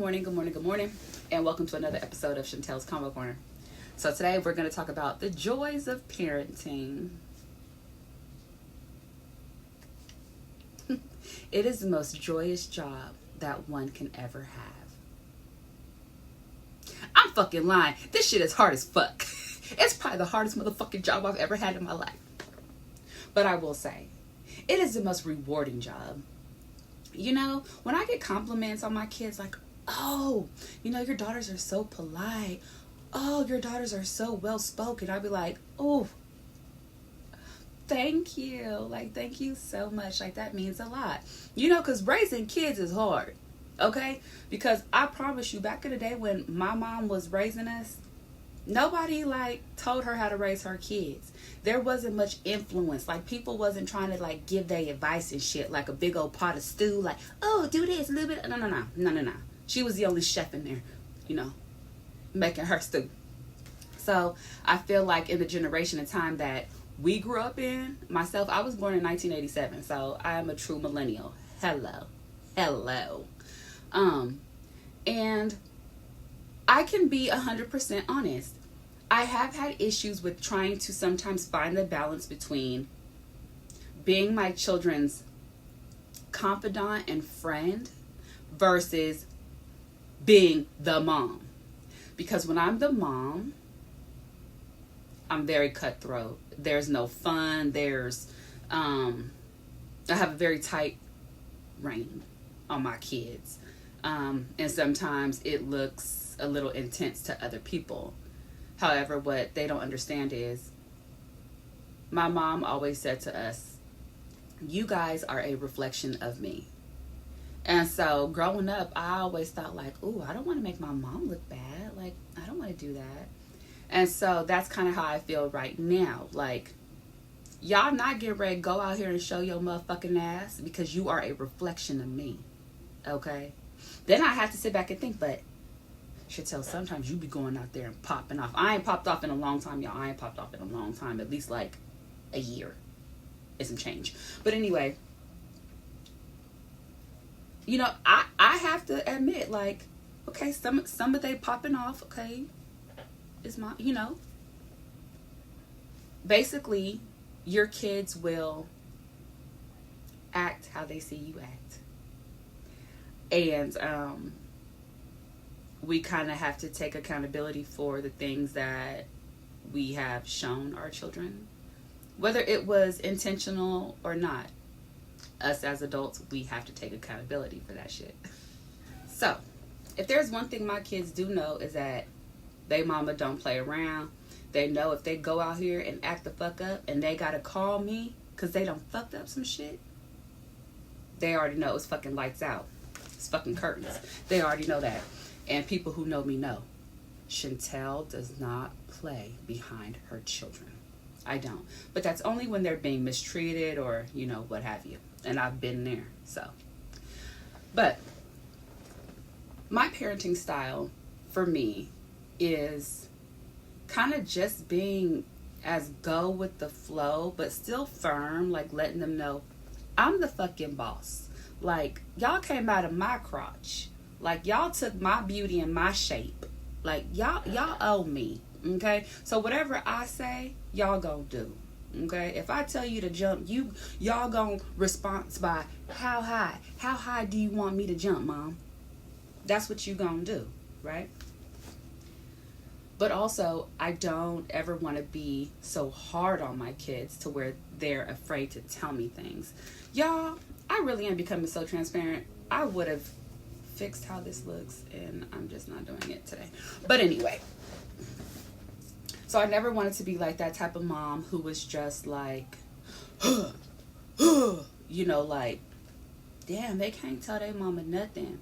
morning, good morning, good morning, and welcome to another episode of Chantel's Convo Corner. So today we're going to talk about the joys of parenting. It is the most joyous job that one can ever have. I'm fucking lying. This shit is hard as fuck. It's probably the hardest motherfucking job I've ever had in my life. But I will say, it is the most rewarding job. You know, when I get compliments on my kids, like, oh, you know, your daughters are so polite. Oh, your daughters are so well spoken. I'd be like, oh, thank you. Like, thank you so much. Like, that means a lot. You know, because raising kids is hard. Okay? Because I promise you, back in the day when my mom was raising us, nobody like told her how to raise her kids. There wasn't much influence. Like, people wasn't trying to like give their advice and shit, like a big old pot of stew, like, oh, do this a little bit. No. She was the only chef in there, you know, making her stew. So I feel like in the generation of time that we grew up in, myself, I was born in 1987, so I am a true millennial. Hello. And I can be 100% honest. I have had issues with trying to sometimes find the balance between being my children's confidant and friend versus being the mom. Because when I'm the mom, I'm very cutthroat. There's no fun. I have a very tight rein on my kids. And sometimes it looks a little intense to other people. However, what they don't understand is my mom always said to us, you guys are a reflection of me. And so growing up, I always thought like, ooh, I don't want to make my mom look bad. Like, I don't want to do that. And so that's kind of how I feel right now. Like, y'all not getting ready to go out here and show your motherfucking ass because you are a reflection of me. Okay? Then I have to sit back and think, but Chantel, sometimes you be going out there and popping off. I ain't popped off in a long time, y'all. I ain't popped off in a long time. At least like a year. It's some change. But anyway, you know, I have to admit, like, okay, some of they popping off, okay, is my, you know. Basically, your kids will act how they see you act. And we kind of have to take accountability for the things that we have shown our children, whether it was intentional or not. Us as adults, we have to take accountability for that shit. So, if there's one thing my kids do know is that they mama don't play around. They know if they go out here and act the fuck up and they gotta call me because they done fucked up some shit, they already know it's fucking lights out. It's fucking curtains. They already know that. And people who know me know. Chantel does not play behind her children. I don't. But that's only when they're being mistreated or, you know, what have you. And I've been there. So. But my parenting style for me is kind of just being as go with the flow, but still firm, like letting them know I'm the fucking boss. Like, y'all came out of my crotch. Like, y'all took my beauty and my shape. Like, y'all owe me. Okay? So whatever I say, y'all gonna do. Okay? If I tell you to jump, y'all gonna respond by how high? How high do you want me to jump, Mom? That's what you gonna do, right? But also, I don't ever want to be so hard on my kids to where they're afraid to tell me things. Y'all, I really am becoming so transparent. I would have fixed how this looks, and I'm just not doing it today. But anyway, so I never wanted to be like that type of mom who was just like, you know, like, damn, they can't tell their mama nothing.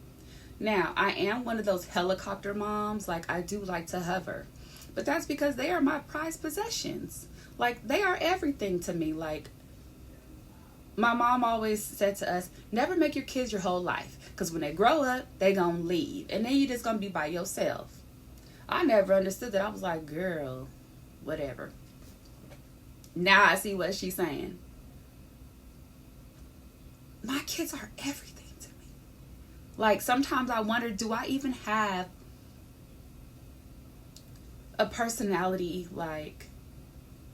Now, I am one of those helicopter moms. Like, I do like to hover. But that's because they are my prized possessions. Like, they are everything to me. Like, my mom always said to us, never make your kids your whole life. Because when they grow up, they gonna leave. And then you just gonna be by yourself. I never understood that. I was like, girl, whatever. Now I see what she's saying. My kids are everything to me. Like, sometimes I wonder, do I even have a personality, like,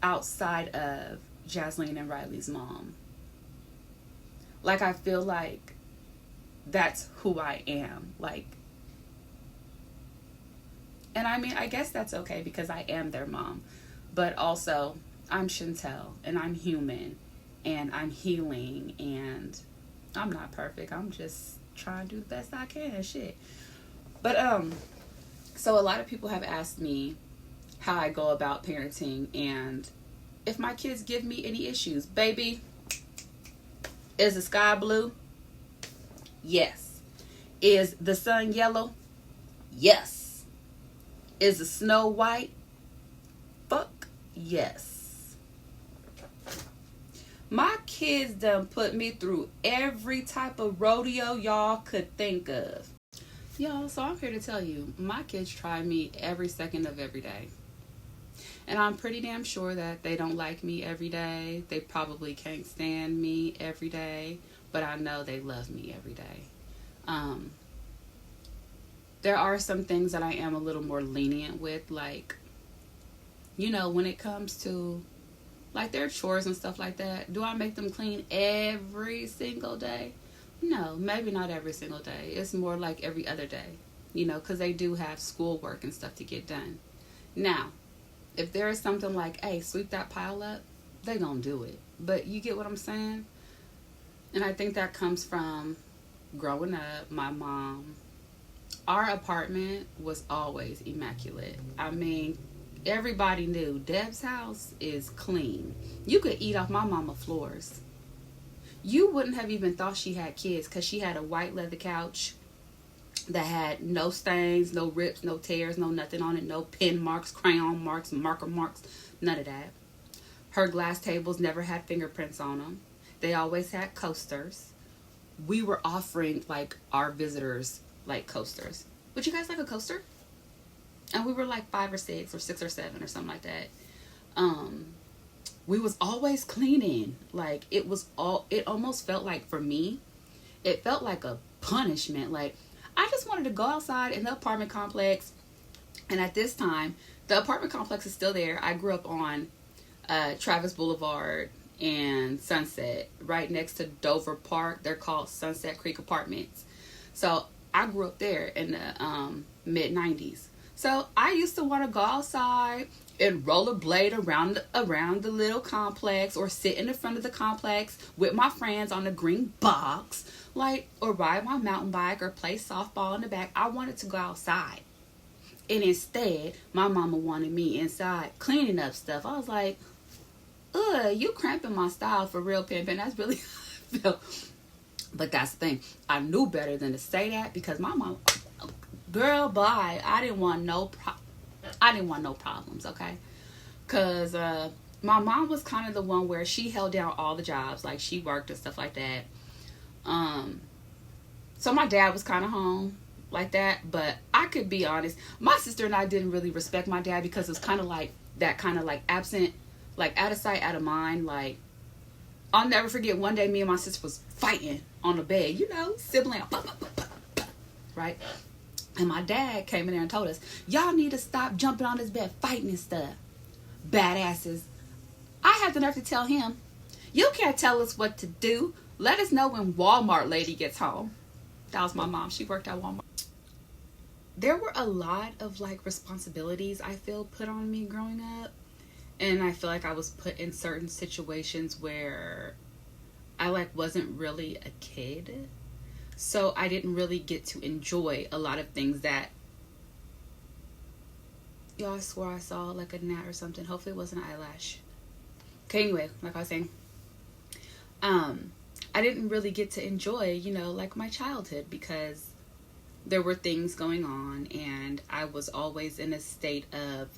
outside of Jasleen and Riley's mom? Like, I feel like that's who I am. Like, and I mean, I guess that's okay because I am their mom. But also, I'm Chantel, and I'm human, and I'm healing, and I'm not perfect. I'm just trying to do the best I can. Shit. But, so a lot of people have asked me how I go about parenting and if my kids give me any issues. Baby, is the sky blue? Yes. Is the sun yellow? Yes. Is the snow white? Fuck yes. My kids done put me through every type of rodeo y'all could think of. Y'all, so I'm here to tell you, my kids try me every second of every day. And I'm pretty damn sure that they don't like me every day. They probably can't stand me every day. But I know they love me every day. There are some things that I am a little more lenient with. Like, you know, when it comes to, like, their chores and stuff like that. Do I make them clean every single day? No, maybe not every single day. It's more like every other day. You know, because they do have schoolwork and stuff to get done. Now, if there is something like, hey, sweep that pile up, they gonna do it. But you get what I'm saying? And I think that comes from growing up, my mom. Our apartment was always immaculate. I mean, everybody knew Deb's house is clean. You could eat off my mama floors. You wouldn't have even thought she had kids because she had a white leather couch that had no stains, no rips, no tears, no nothing on it, no pen marks, crayon marks, marker marks, none of that. Her glass tables never had fingerprints on them. They always had coasters. We were offering, like, our visitors, like, coasters. Would you guys like a coaster? And we were like 5 or 6 or 6 or 7 or something like that. We was always cleaning. Like, it almost felt like, for me, it felt like a punishment. Like, I just wanted to go outside in the apartment complex. And at this time, the apartment complex is still there. I grew up on Travis Boulevard and Sunset, right next to Dover Park. They're called Sunset Creek Apartments. So I grew up there in the mid-90s. So I used to want to go outside and rollerblade around the little complex, or sit in the front of the complex with my friends on the green box, like, or ride my mountain bike or play softball in the back. I wanted to go outside. And instead, my mama wanted me inside cleaning up stuff. I was like, ugh, you cramping my style for real, pimpin'. That's really how I felt. But that's the thing. I knew better than to say that because my mom, girl, bye. I didn't want no problems, okay? Because my mom was kind of the one where she held down all the jobs. Like, she worked and stuff like that. So my dad was kind of home like that. But I could be honest. My sister and I didn't really respect my dad because it was kind of like that, kind of like absent, like out of sight, out of mind. Like, I'll never forget one day me and my sister was fighting on the bed. You know, sibling, right? And my dad came in there and told us, y'all need to stop jumping on this bed, fighting and stuff. Badasses. I had the nerve to tell him, you can't tell us what to do. Let us know when Walmart lady gets home. That was my mom. She worked at Walmart. There were a lot of, like, responsibilities I feel put on me growing up. And I feel like I was put in certain situations where I, like, wasn't really a kid. So I didn't really get to enjoy a lot of things that... Y'all, I swore I saw, like, a gnat or something. Hopefully it wasn't an eyelash. Okay, anyway, like I was saying. I didn't really get to enjoy, you know, like, my childhood because there were things going on and I was always in a state of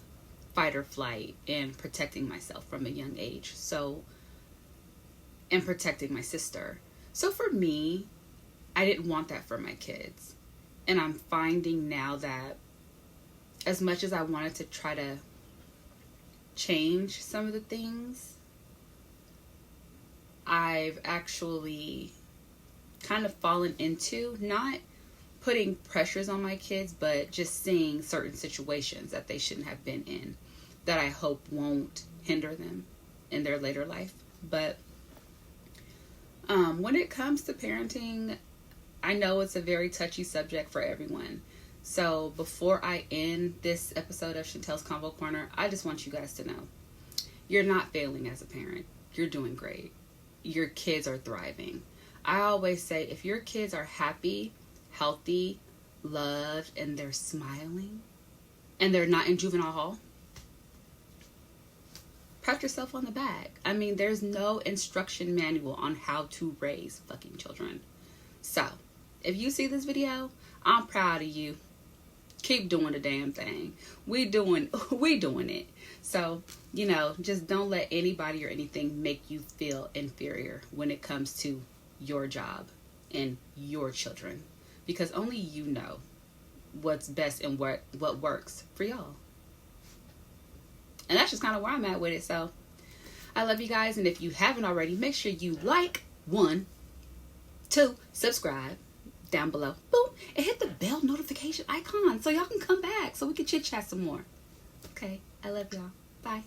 fight or flight and protecting myself from a young age. So, and protecting my sister. So for me, I didn't want that for my kids. And I'm finding now that as much as I wanted to try to change some of the things, I've actually kind of fallen into, not putting pressures on my kids, but just seeing certain situations that they shouldn't have been in that I hope won't hinder them in their later life. But when it comes to parenting, I know it's a very touchy subject for everyone. So before I end this episode of Chantel's Convo Corner, I just want you guys to know, you're not failing as a parent. You're doing great. Your kids are thriving. I always say, if your kids are happy, healthy, loved, and they're smiling, and they're not in juvenile hall, pat yourself on the back. I mean, there's no instruction manual on how to raise fucking children. So, if you see this video, I'm proud of you. Keep doing the damn thing. We doing it. So, just don't let anybody or anything make you feel inferior when it comes to your job and your children, because only you know what's best and what works for y'all. And that's just kind of where I'm at with it. So I love you guys, and if you haven't already, make sure you like, 1, 2, subscribe down below, boom, and hit the bell notification icon so y'all can come back so we can chit chat some more. Okay, I love y'all. Bye.